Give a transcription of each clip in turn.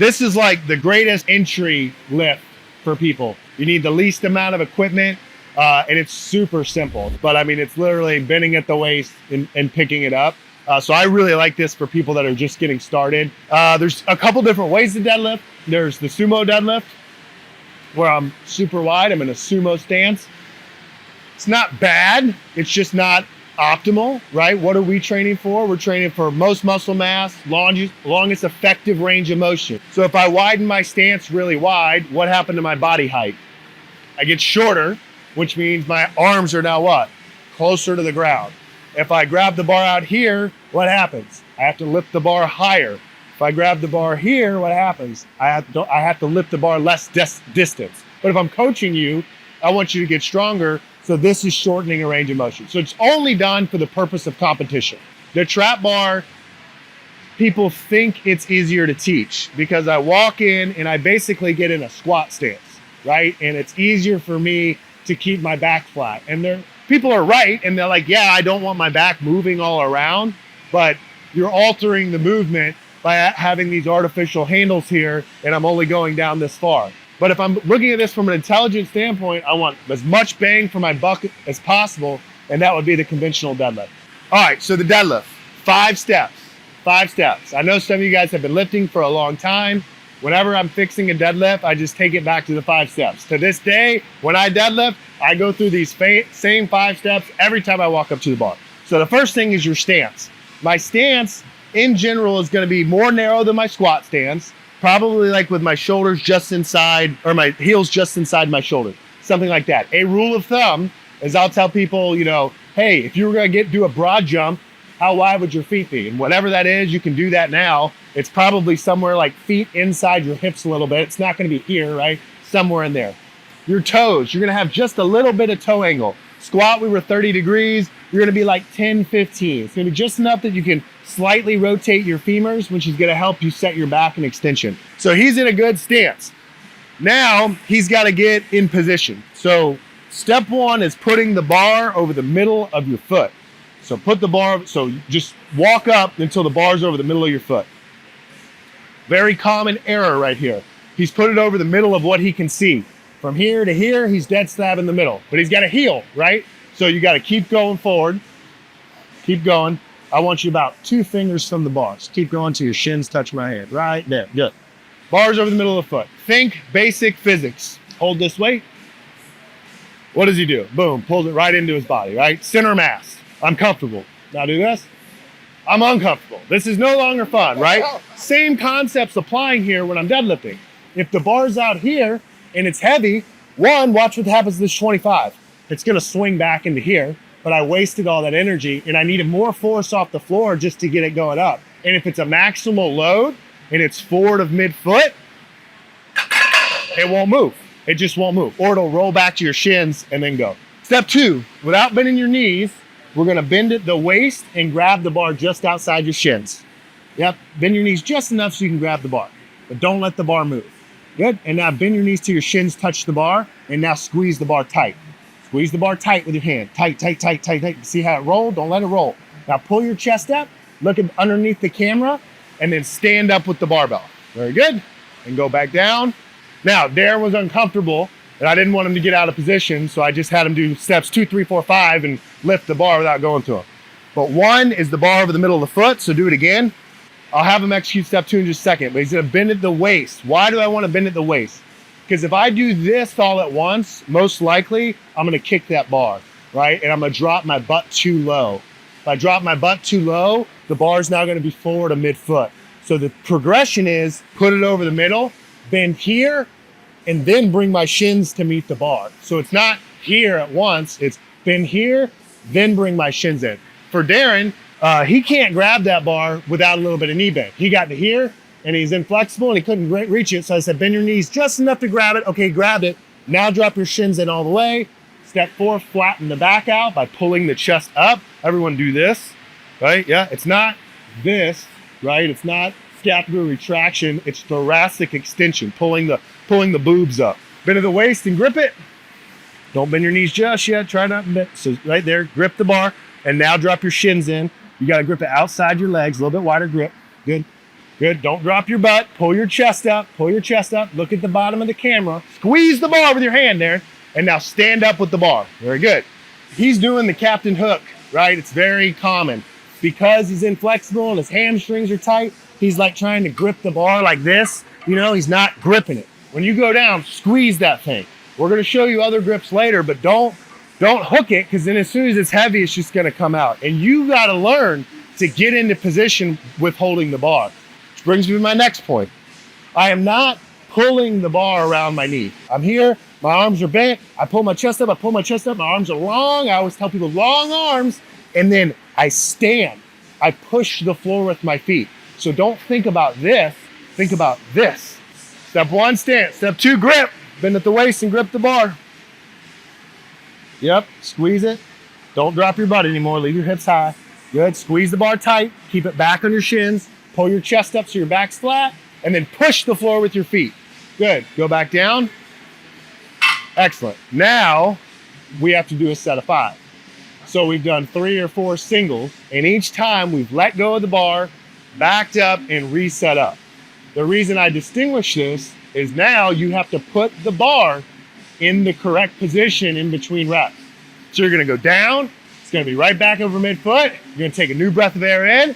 This is like the greatest entry lift for people. You need the least amount of equipment, and it's super simple. But I mean, it's literally bending at the waist and picking it up. So I really like this for people that are just getting started. There's a couple different ways to deadlift. There's the sumo deadlift, where I'm super wide. I'm in a sumo stance. It's not bad. It's just not optimal, right? What are we training for? We're training for most muscle mass, longest effective range of motion. So if I widen my stance really wide, what happened to my body height? I get shorter, which means my arms are now what? Closer to the ground. If I grab the bar out here, what happens? I have to lift the bar higher. If I grab the bar here, what happens? I have to lift the bar less distance. But if I'm coaching you, I want you to get stronger. So this is shortening a range of motion. So it's only done for the purpose of competition. The trap bar, people think it's easier to teach because I walk in and I basically get in a squat stance, right? And it's easier for me to keep my back flat. And people are right, and they're like, yeah, I don't want my back moving all around, but you're altering the movement by having these artificial handles here, and I'm only going down this far. But if I'm looking at this from an intelligent standpoint, I want as much bang for my buck as possible, and that would be the conventional deadlift. All right, so the deadlift, 5 steps. I know some of you guys have been lifting for a long time. Whenever I'm fixing a deadlift, I just take it back to the 5 steps. To this day, when I deadlift, I go through these same 5 steps every time I walk up to the bar. So the first thing is your stance. My stance, in general, is gonna be more narrow than my squat stance, probably like with my shoulders just inside, or my heels just inside my shoulder, something like that. A rule of thumb is I'll tell people, hey, if you were gonna do a broad jump, how wide would your feet be? And whatever that is, you can do that now. It's probably somewhere like feet inside your hips a little bit. It's not gonna be here, right? Somewhere in there. Your toes, you're gonna have just a little bit of toe angle. Squat, we were 30 degrees. You're gonna be like 10, 15. It's gonna be just enough that you can slightly rotate your femurs, which is gonna help you set your back in extension. So he's in a good stance. Now he's gotta get in position. So step 1 is putting the bar over the middle of your foot. So just walk up until the bar's over the middle of your foot. Very common error right here. He's put it over the middle of what he can see. From here to here, he's dead slab in the middle, but he's got a heel, right? So you got to keep going forward. Keep going. I want you about 2 fingers from the bar. Just keep going till your shins touch my hand. Right there. Good. Bars over the middle of the foot. Think basic physics. Hold this weight. What does he do? Boom. Pulls it right into his body, right? Center mass. I'm comfortable. Now do this. I'm uncomfortable. This is no longer fun, right? Same concepts applying here when I'm deadlifting. If the bar's out here and it's heavy, watch what happens to this 25. It's going to swing back into here, but I wasted all that energy and I needed more force off the floor just to get it going up. And if it's a maximal load and it's forward of mid-foot, it won't move. It just won't move. Or it'll roll back to your shins and then go. Step 2, without bending your knees, we're going to bend the waist and grab the bar just outside your shins. Yep, bend your knees just enough so you can grab the bar, but don't let the bar move. Good, and now bend your knees till your shins touch the bar, and now squeeze the bar tight. Squeeze the bar tight with your hand. Tight, tight, tight, tight, tight. See how it rolled? Don't let it roll. Now pull your chest up, look underneath the camera, and then stand up with the barbell. Very good, and go back down. Now, Darren was uncomfortable, and I didn't want him to get out of position, so I just had him do steps 2, 3, 4, 5, and lift the bar without going to him. But 1 is the bar over the middle of the foot, so do it again. I'll have him execute step 2 in just a second, but he's gonna bend at the waist. Why do I wanna bend at the waist? Because if I do this all at once, most likely, I'm gonna kick that bar, right? And I'm gonna drop my butt too low. If I drop my butt too low, the bar's now gonna be forward of mid-foot. So the progression is put it over the middle, bend here, and then bring my shins to meet the bar. So it's not here at once, it's bend here, then bring my shins in. For Darren, he can't grab that bar without a little bit of knee bend. He got to here and he's inflexible and he couldn't reach it. So I said, bend your knees just enough to grab it. Okay, grabbed it. Now drop your shins in all the way. Step 4, flatten the back out by pulling the chest up. Everyone do this, right? Yeah, it's not this, right? It's not scapular retraction. It's thoracic extension, pulling the boobs up. Bend of the waist and grip it. Don't bend your knees just yet. Try not to bend. So right there, grip the bar and now drop your shins in. You got to grip it outside your legs, a little bit wider grip. Good. Good, don't drop your butt. Pull your chest up, Look at the bottom of the camera. Squeeze the bar with your hand there. And now stand up with the bar. Very good. He's doing the captain hook, right? It's very common. Because he's inflexible and his hamstrings are tight, he's like trying to grip the bar like this. You know, he's not gripping it. When you go down, squeeze that thing. We're gonna show you other grips later, but don't hook it, because then as soon as it's heavy, it's just gonna come out. And you gotta learn to get into position with holding the bar. Which brings me to my next point. I am not pulling the bar around my knee. I'm here, my arms are bent, I pull my chest up, my arms are long. I always tell people long arms, and then I stand. I push the floor with my feet. So don't think about this, think about this. Step 1, stand. Step 2, grip. Bend at the waist and grip the bar. Yep, squeeze it. Don't drop your butt anymore, leave your hips high. Good, squeeze the bar tight, keep it back on your shins, pull your chest up so your back's flat, and then push the floor with your feet. Good, go back down. Excellent. Now, we have to do a set of 5. So we've done 3 or 4 singles, and each time we've let go of the bar, backed up, and reset up. The reason I distinguish this is now you have to put the bar in the correct position in between reps. So you're gonna go down, it's gonna be right back over midfoot, you're gonna take a new breath of air in,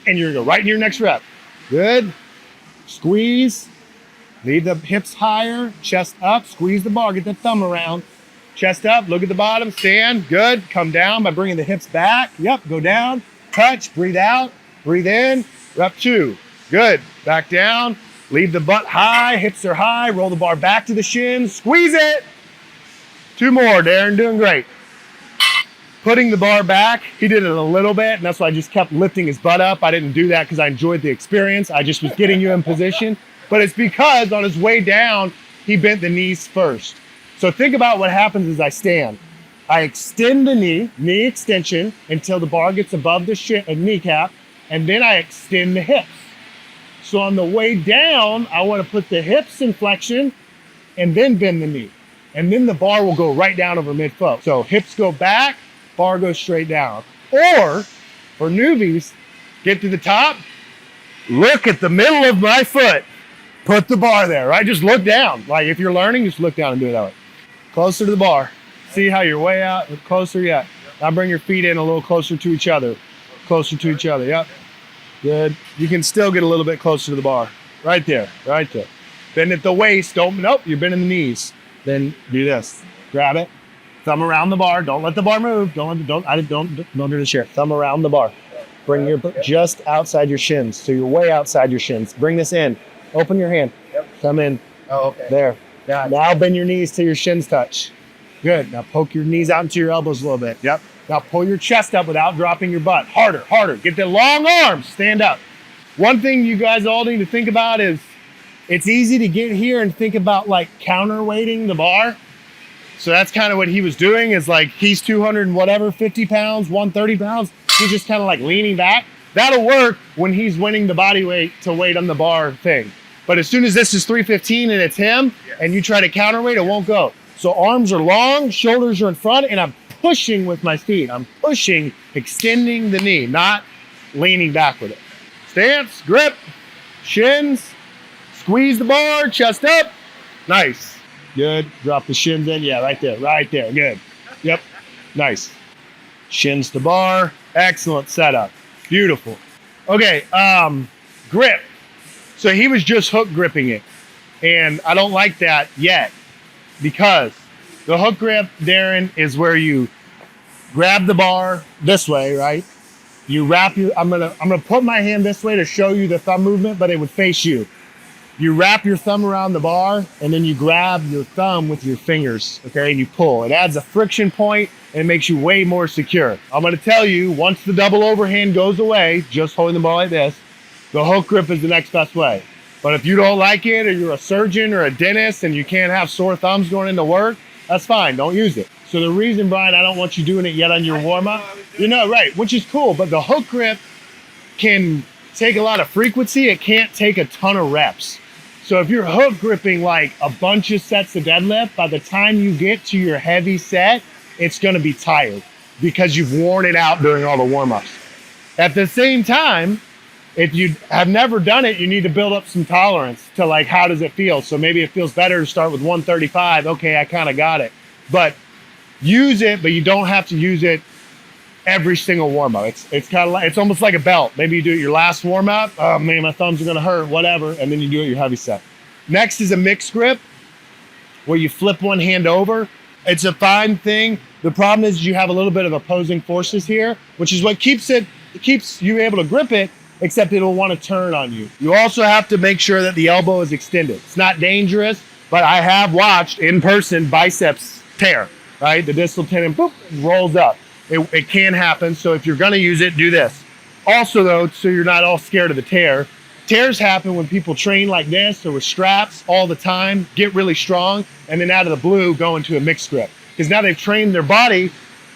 and you're gonna go right into your next rep. Good, squeeze, leave the hips higher, chest up, squeeze the bar, get the thumb around, chest up, look at the bottom, stand, good, come down by bringing the hips back, yep, go down, touch, breathe out, breathe in, rep 2, good, back down, leave the butt high, hips are high, roll the bar back to the shins, squeeze it. 2 more, Darren, doing great. Putting the bar back, he did it a little bit, and that's why I just kept lifting his butt up. I didn't do that because I enjoyed the experience. I just was getting you in position. But it's because on his way down, he bent the knees first. So think about what happens as I stand. I extend the knee extension until the bar gets above the kneecap, and then I extend the hips. So on the way down, I want to put the hips in flexion and then bend the knee. And then the bar will go right down over midfoot. So hips go back, bar goes straight down. Or for newbies, get to the top, look at the middle of my foot, put the bar there, right? Just look down. Like if you're learning, just look down and do it that way. Closer to the bar. See how you're way out, closer, yeah. Now bring your feet in a little closer to each other. Closer to each other, yep. Good. You can still get a little bit closer to the bar. Right there, right there. Bend at the waist, nope, you're bending the knees. Then do this, grab it, thumb around the bar, don't let the bar move, don't do the chair, thumb around the bar. Bring your just outside your shins, so you're way outside your shins. Bring this in, open your hand, come in, there. Now bend your knees till your shins touch. Good, now poke your knees out into your elbows a little bit, yep. Now pull your chest up without dropping your butt, harder, get the long arms, stand up. One thing you guys all need to think about is, it's easy to get here and think about like counterweighting the bar. So that's kind of what he was doing, is like he's 200 and whatever, 50 pounds, 130 pounds. He's just kind of like leaning back. That'll work when he's winning the body weight to weight on the bar thing. But as soon as this is 315 and it's him, and you try to counterweight, it won't go. So arms are long, shoulders are in front, and I'm pushing with my feet. I'm pushing, extending the knee, not leaning back with it. Stance, grip, shins, squeeze the bar, chest up. Nice. Good. Drop the shins in. Yeah, right there. Good. Yep. Nice. Shins to bar. Excellent setup. Beautiful. Okay. Grip. So he was just hook gripping it. And I don't like that yet, because the hook grip, Darren, is where you grab the bar this way, right? You wrap your, I'm gonna put my hand this way to show you the thumb movement, but it would face you. You wrap your thumb around the bar, and then you grab your thumb with your fingers, okay, and you pull. It adds a friction point, and it makes you way more secure. I'm gonna tell you, once the double overhand goes away, just holding the bar like this, the hook grip is the next best way. But if you don't like it, or you're a surgeon or a dentist and you can't have sore thumbs going into work, that's fine, don't use it. So the reason, Brian, I don't want you doing it yet on your warm-up, you know, right, which is cool, but the hook grip can take a lot of frequency, it can't take a ton of reps. So if you're hook gripping like a bunch of sets of deadlift, by the time you get to your heavy set, it's gonna be tired because you've worn it out during all the warm-ups. At the same time, If you have never done it, you need to build up some tolerance to like, how does it feel? So maybe it feels better to start with 135. Okay, I kind of got it. But use it, but you don't have to use it every single warm-up. It's kind of like, it's almost like a belt. Maybe you do it your last warm-up. Oh man, my thumbs are gonna hurt, whatever. And then you do it your heavy set. Next is a mixed grip, where you flip one hand over. It's a fine thing. The problem is you have a little bit of opposing forces here, which is what keeps you able to grip it, except it'll want to turn on you. You also have to make sure that the elbow is extended. It's not dangerous, but I have watched in person biceps tear, right? The distal tendon, boop, rolls up. It can happen. So if you're gonna use it, do this. Also though, so you're not all scared of the tear, tears happen when people train like this or with straps all the time, get really strong, and then out of the blue go into a mixed grip. Because now they've trained their body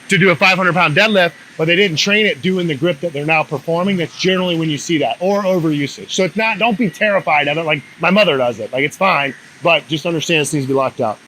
to do a 500-pound deadlift, but they didn't train it doing the grip that they're now performing. That's generally when you see that, or overusage. So it's not, don't be terrified of it like my mother does it. Like, it's fine, but just understand this needs to be locked out.